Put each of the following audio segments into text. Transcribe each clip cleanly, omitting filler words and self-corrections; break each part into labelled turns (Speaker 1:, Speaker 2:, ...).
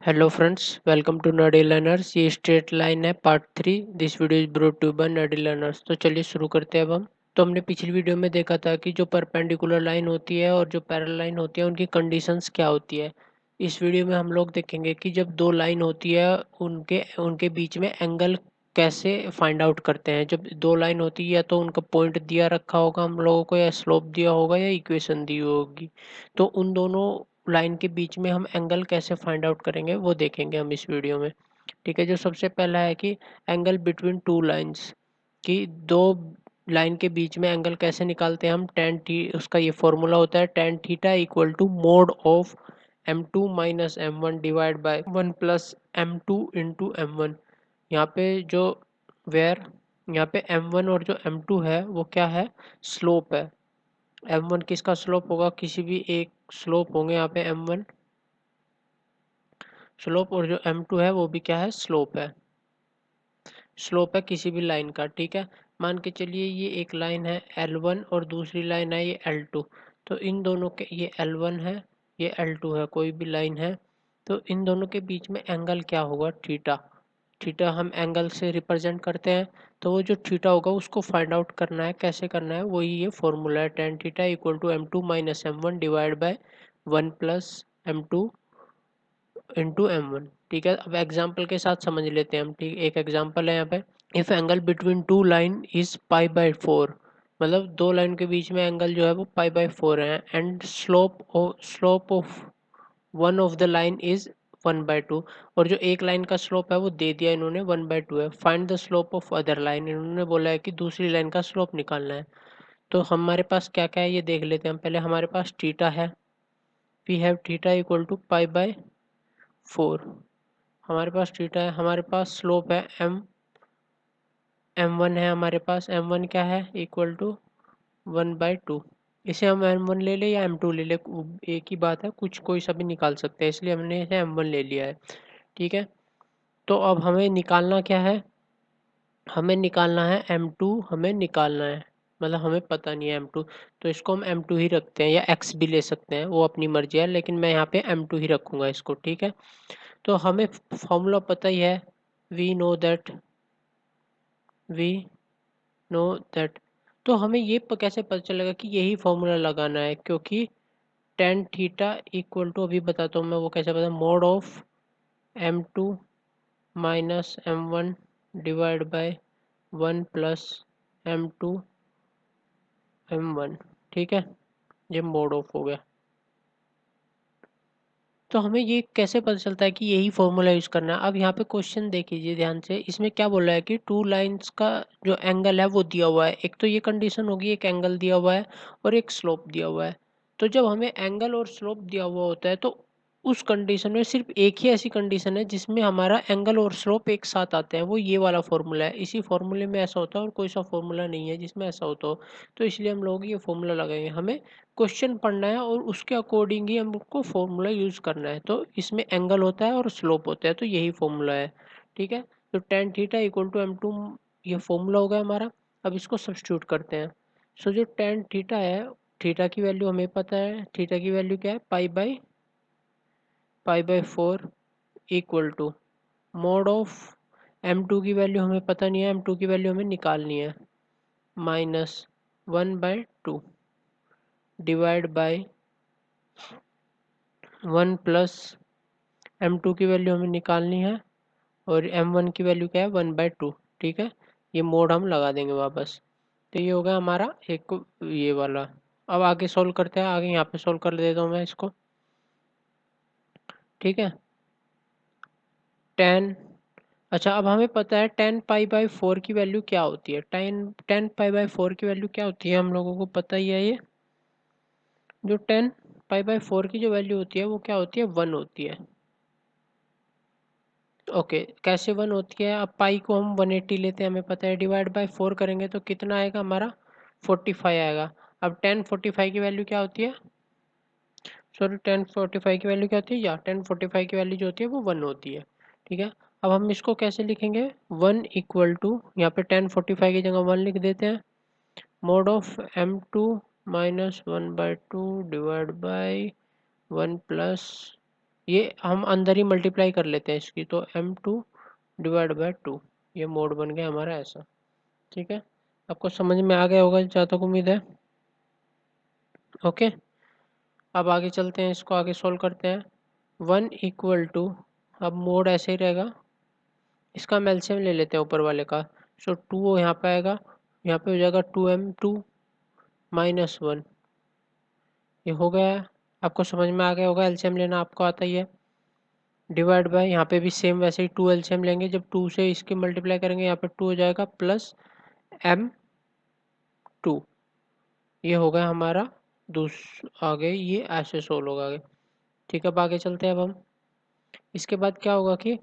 Speaker 1: Hello friends, welcome to nerdy learners. ये straight line है part 3। This video is brought to by nerdy learners. तो चलिए शुरू करते हैं अब हम। तो हमने पिछली वीडियो में देखा था कि जो परपेंडिकुलर लाइन होती है और जो पैरेलल लाइन होती है उनकी कंडीशंस क्या होती है। इस वीडियो में हम लोग देखेंगे कि जब दो लाइन होती है उनके उनके बीच में एंगल कैसे फाइंड आउट करते हैं। जब दो लाइन होती है या तो उनका पॉइंट दिया रखा होगा हम लोगों को, या स्लोप दिया होगा, या इक्वेशन दी होगी। तो उन दोनों लाइन के बीच में हम एंगल कैसे फाइंड आउट करेंगे वो देखेंगे हम इस वीडियो में। ठीक है, जो सबसे पहला है कि एंगल बिटवीन टू लाइंस, कि दो लाइन के बीच में एंगल कैसे निकालते हैं हम। टेन टी उसका ये फॉर्मूला होता है, tan theta equal to mod of m2 minus m1 divide by 1 plus m2 into m1। यहाँ पे जो वेयर यहाँ पे m1 और जो m2 है वो क्या है, स्लोप है। m1 किसका स्लोप होगा, किसी भी एक स्लोप होंगे यहाँ पे m1 स्लोप, और जो m2 है वो भी क्या है, स्लोप है। स्लोप है किसी भी लाइन का। ठीक है, मान के चलिए ये एक लाइन है L1 और दूसरी लाइन है ये L2। तो इन दोनों के, ये L1 है, ये L2 है, कोई भी लाइन है। तो इन दोनों के बीच में एंगल क्या होगा, थीटा। थीटा हम एंगल से रिप्रेजेंट करते हैं। तो वो जो थीटा होगा उसको फाइंड आउट करना है, कैसे करना है, वही ये फॉर्मूला है, tan theta equal to m2 minus m1 divide by 1 plus m2 into m1। ठीक है, अब एग्जाम्पल के साथ समझ लेते हैं हम। ठीक, एक एग्जाम्पल है यहाँ पे। If angle between two line is pi by four, मतलब दो लाइन के बीच में एंगल जो है वो पाई बाई फोर है, and slope of one of the line is 1/2। और जो एक लाइन का स्लोप है वो दे दिया इन्होंने, 1/2 है। Find the slope of other line, इन्होंने बोला है कि दूसरी लाइन का स्लोप निकालना है। तो हमारे पास क्या क्या है ये देख लेते हैं हम। पहले हमारे पास थीटा है, we have theta equal to pi by four. हमारे पास थीटा है, हमारे पास स्लोप है m1 है, हमारे पास m1 क्या है, इक्वल टू 1/2। इसे हम m1 ले ले या m2 ले ले, एक ही बात है, कुछ कोई सा भी निकाल सकते हैं, इसलिए हमने इसे m1 ले लिया है। ठीक है, तो अब हमें निकालना क्या है, हमें निकालना है m2, हमें निकालना है, मतलब हमें पता नहीं है m2। तो इसको हम m2 ही रखते हैं, या x भी ले सकते हैं, वो अपनी मर्जी है, लेकिन मैं यहाँ पे m2 ही रखूँगा इसको। ठीक है, तो हमें फॉर्मूला पता ही है, we know that we know that. तो हमें ये कैसे पता चलेगा कि यही फॉर्मूला लगाना है, क्योंकि टेन थीटा इक्वल टू, अभी बताता हूँ मैं वो कैसे पता, mode of m2 minus m1 divide by 1 plus m2 m1। ठीक है, ये मोड ऑफ हो गया। तो हमें ये कैसे पता चलता है कि यही फॉर्मूला यूज करना है। अब यहाँ पे क्वेश्चन देखिए ध्यान से, इसमें क्या बोला है कि टू लाइंस का जो एंगल है वो दिया हुआ है। एक तो ये कंडीशन होगी, एक एंगल दिया हुआ है और एक स्लोप दिया हुआ है। तो जब हमें एंगल और स्लोप दिया हुआ होता है तो उस कंडीशन में सिर्फ एक ही ऐसी कंडीशन है जिसमें हमारा एंगल और स्लोप एक साथ आते हैं, वो ये वाला फॉर्मूला है। इसी फॉर्मूले में ऐसा होता है और कोई सा फॉर्मूला नहीं है जिसमें ऐसा होता हो। तो इसलिए हम लोग ये फॉर्मूला लगाएंगे। हमें क्वेश्चन पढ़ना है और उसके अकॉर्डिंग ही हमको फॉर्मूला यूज करना है। तो इसमें एंगल होता है और स्लोप होता है, तो यही फॉर्मूला है। ठीक है, तो ten theta equal to m2, ये फॉर्मूला हो गया हमारा। अब इसको सब्स्टिट्यूट करते हैं। सो जो टेन थीटा है, थीटा की वैल्यू हमें पता है, थीटा की वैल्यू क्या है, pi by four equal to mod of m2 की वैल्यू हमें पता नहीं है, m2 की वैल्यू हमें निकालनी है, minus 1/2 divide by 1 plus m2 की वैल्यू हमें निकालनी है और m1 की वैल्यू क्या है, 1/2। ठीक है, ये मोड हम लगा देंगे वापस। तो ये हो गया हमारा एक ये वाला। अब आगे सोल्व करते हैं, आगे यहाँ पे सोल्व कर देता हूँ मैं इसको। ठीक है, टेन, अच्छा अब हमें पता है टेन पाई बाई फोर की वैल्यू क्या होती है। Ten ten pi by four की वैल्यू क्या होती है हम लोगों को पता ही है। ये जो टेन पाई बाई फोर की जो वैल्यू होती है वो क्या होती है, 1 होती है। ओके, कैसे 1 होती है, अब पाई को हम 180 लेते हैं, हमें पता है, डिवाइड बाय 4 करेंगे तो कितना आएगा हमारा, 45 आएगा। अब 1045 की वैल्यू क्या होती है, सॉरी 1045 की वैल्यू क्या होती है, या 1045 की वैल्यू जो होती है वो 1 होती है। ठीक है, अब हम इसको कैसे लिखेंगे, 1 इक्वल टू, यहाँ पे 1045 की जगह 1 लिख देते हैं, mode of m2 minus 1/2 divide by 1 plus, ये हम अंदर ही मल्टीप्लाई कर लेते हैं इसकी, तो m2 डिवाइड बाय 2, ये मोड बन गया हमारा ऐसा। ठीक है, आपको समझ में आ गया होगा जहाँ तक उम्मीद है। ओके, अब आगे चलते हैं, इसको आगे सोल्व करते हैं। 1 इक्वल टू, अब मोड ऐसे ही रहेगा, इसका हम एलसीएम ले लेते हैं ऊपर वाले का। सो 2 यहाँ पे आएगा, यहाँ पे हो जाएगा 2m2 माइनस 1, ये हो गया है। आपको समझ में आ गया होगा, एलसीएम लेना आपको आता ही है। डिवाइड बाय, यहाँ पे भी सेम वैसे ही 2 एलसीएम लेंगे, जब 2 से इसकी मल्टीप्लाई करेंगे यहाँ पे 2 हो जाएगा प्लस m2, ये हो गया हमारा आगे ये ऐसे सोल्व होगा आगे। ठीक है, अब आगे चलते हैं। अब हम इसके बाद क्या होगा कि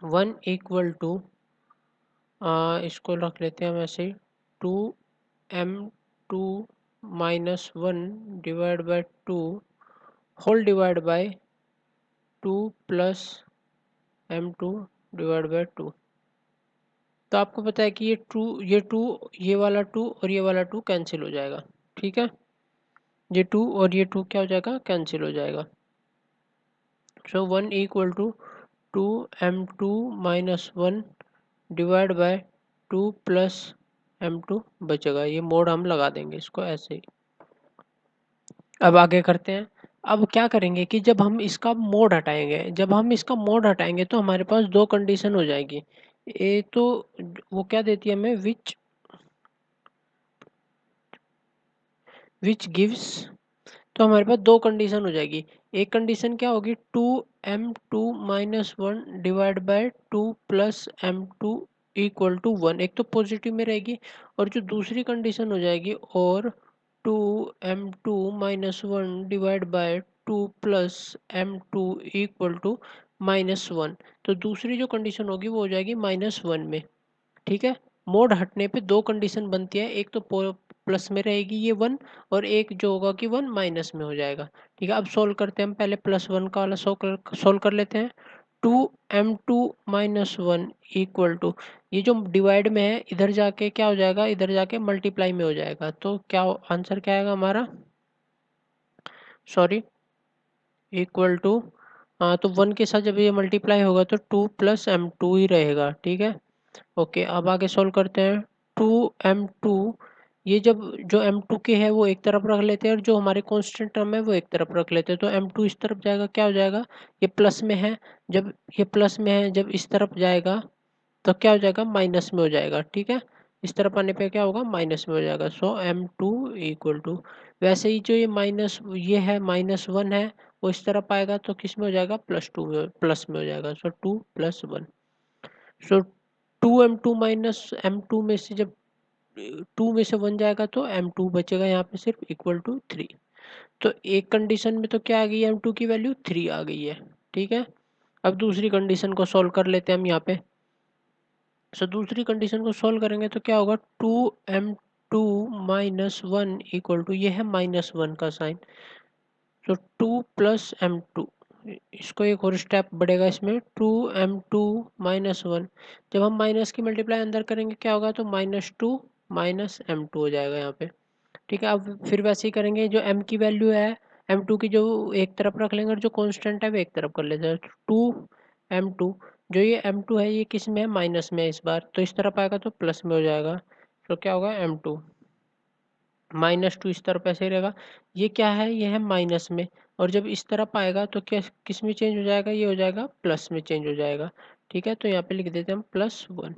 Speaker 1: 1 इक्वल टू, इसको रख लेते हैं हम ऐसे ही, 2m2 minus 1 divide by 2 whole divide by 2 plus m2 divide by 2। तो आपको पता है कि ये टू ये वाला 2 और ये वाला 2 कैंसिल हो जाएगा। ठीक है, ये 2 और ये 2 क्या हो जाएगा, कैंसिल हो जाएगा। So 1 equal to 2m2 minus 1 divide by 2 plus m2 बचेगा, ये मोड हम लगा देंगे इसको ऐसे ही। अब आगे करते हैं। अब क्या करेंगे कि जब हम इसका मोड हटाएंगे, तो हमारे पास दो कंडीशन हो जाएगी। ए तो वो क्या देती है हमें, विच गिव्स, तो हमारे पास दो कंडीशन हो जाएगी। एक कंडीशन क्या होगी, 2m2 minus 1 divide by 2 plus m2 equal to 1, एक तो पॉजिटिव में रहेगी। और जो दूसरी कंडीशन हो जाएगी, और 2m2 minus 1 divide by 2 plus m2 equal to -1, तो दूसरी जो कंडीशन होगी वो हो जाएगी -1 में। ठीक है, मोड हटने पे दो कंडीशन बनती है, एक तो प्लस में रहेगी ये 1, और एक जो होगा कि 1 माइनस में हो जाएगा। ठीक है, अब सोल्व करते हैं हम, पहले +1 का वाला सोल्व कर लेते हैं। 2m2 माइनस 1 इक्वल टू, ये जो डिवाइड में है इधर जाके क्या हो जाएगा, इधर जाके मल्टीप्लाई में हो जाएगा। तो क्या आंसर क्या आएगा हमारा, सॉरी, इक्वल टू, हाँ तो 1 के साथ जब ये मल्टीप्लाई होगा तो 2 प्लस m2 ही रहेगा। ठीक है, ओके, अब आगे सोल्व करते हैं। 2m2, ये जब जो m2 के है वो एक तरफ रख लेते हैं, और जो हमारे कांस्टेंट टर्म है वो एक तरफ रख लेते हैं। तो m2 इस तरफ जाएगा, क्या हो जाएगा, ये प्लस में है, जब ये प्लस में है, जब इस तरफ जाएगा तो क्या हो जाएगा, माइनस में हो जाएगा। ठीक है, इस तरफ आने पे क्या होगा, माइनस में हो जाएगा। सो m2 इक्वल टू, वैसे ही जो ये माइनस ये है -1 है, वो इस तरफ आएगा तो किस में हो जाएगा, प्लस में हो जाएगा। सो 2 + 1, सो 2m2 माइनस m2 में से जब 2 में से 1 जाएगा तो m2 बचेगा यहाँ पे सिर्फ, इक्वल टू 3। तो एक कंडीशन में तो क्या आ गई है, m2 की वैल्यू 3 आ गई है। ठीक है, अब दूसरी कंडीशन को सॉल्व कर लेते हैं हम यहाँ पे। सो दूसरी कंडीशन को सॉल्व करेंगे तो क्या होगा, 2m2 माइनस 1 इक्वल टू, ये है -1 का साइन, तो 2 प्लस m2, इसको एक और स्टेप बढ़ेगा इसमें, 2m2 माइनस 1, जब हम माइनस की मल्टीप्लाई अंदर करेंगे क्या होगा, तो -2 माइनस m2 हो जाएगा यहाँ पे। ठीक है, अब फिर वैसे ही करेंगे, जो m की वैल्यू है m2 की, जो एक तरफ रख लेंगे, और जो कांस्टेंट है वो एक तरफ कर लेते हैं। 2m2, जो ये m2 है ये किस में है, माइनस में है इस बार, तो इस तरफ आएगा तो प्लस में हो जाएगा। तो क्या होगा, m2 -2 इस तरफ ऐसे ही रहेगा, ये क्या है, ये है माइनस में, और जब इस तरफ आएगा तो क्या किस में चेंज हो जाएगा, ये हो जाएगा प्लस में चेंज हो जाएगा। ठीक है, तो यहाँ पे लिख देते हैं हम +1।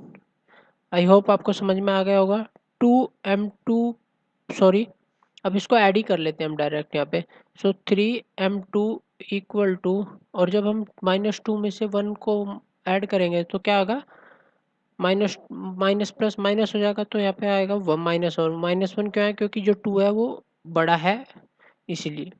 Speaker 1: आई होप आपको समझ में आ गया होगा। 2m2, सॉरी, अब इसको ऐड ही कर लेते हैं हम डायरेक्ट यहाँ पे। सो 3m2 इक्वल टू, और जब हम -2 में से 1 को ऐड करेंगे तो क्या आएगा, माइनस माइनस प्लस माइनस हो जाएगा, तो यहाँ पे आएगा -1, -1 क्यों है, क्योंकि जो 2 है वो बड़ा है, इसीलिए,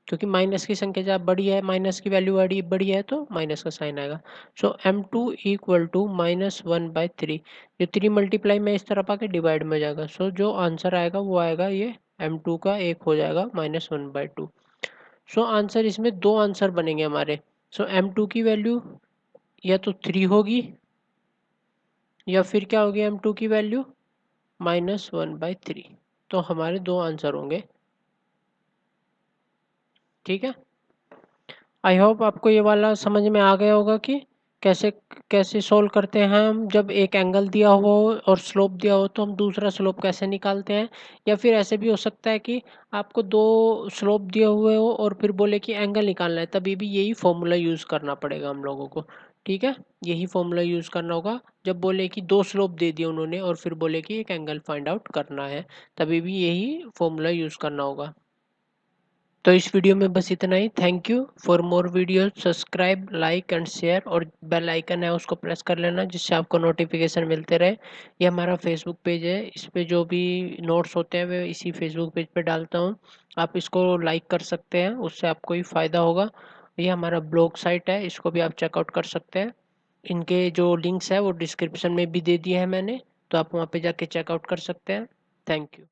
Speaker 1: क्योंकि माइनस की संख्या जब बड़ी है, माइनस की वैल्यू बड़ी बड़ी है तो माइनस का साइन आएगा। सो m2 इक्वल टू -1/3, ये 3 मल्टीप्लाई में इस तरफ आके डिवाइड में हो जाएगा। सो जो आंसर आएगा वो आएगा ये m2 का 1 हो जाएगा -1/2। सो आंसर, इसमें दो आंसर बनेंगे हमारे। सो m2 की वैल्यू या तो 3 होगी, या फिर क्या होगी, m2 की वैल्यू -1/3, तो हमारे दो आंसर होंगे। ठीक है, आई होप आपको ये वाला समझ में आ गया होगा कि कैसे कैसे सोल्व करते हैं हम जब एक एंगल दिया हुआ हो और स्लोप दिया हो तो हम दूसरा स्लोप कैसे निकालते हैं। या फिर ऐसे भी हो सकता है कि आपको दो स्लोप दिए हुए हो और फिर बोले कि एंगल निकालना है, तभी भी यही फॉर्मूला यूज़ करना पड़ेगा हम लोगों को। ठीक है, यही फॉर्मूला यूज़ करना होगा। जब बोले कि दो स्लोप दे दिए उन्होंने और फिर बोले कि एक एंगल फाइंड आउट करना है, तभी भी यही फॉर्मूला यूज़ करना होगा। तो इस वीडियो में बस इतना ही। Thank you. For more video subscribe like and share, और बेल आइकन है उसको प्रेस कर लेना जिससे आपको नोटिफिकेशन मिलते रहे। ये हमारा फेसबुक पेज है, इस पे जो भी नोट्स होते हैं वे इसी फेसबुक पेज पे डालता हूँ। आप इसको लाइक कर सकते हैं, उससे आपको ही फ़ायदा होगा। ये हमारा ब्लॉग साइट है, इसको भी आप चेकआउट कर सकते हैं। इनके जो लिंक्स है वो डिस्क्रिप्शन में भी दे दिए हैं मैंने, तो आप वहाँ पे जाके चेकआउट कर सकते हैं। Thank you.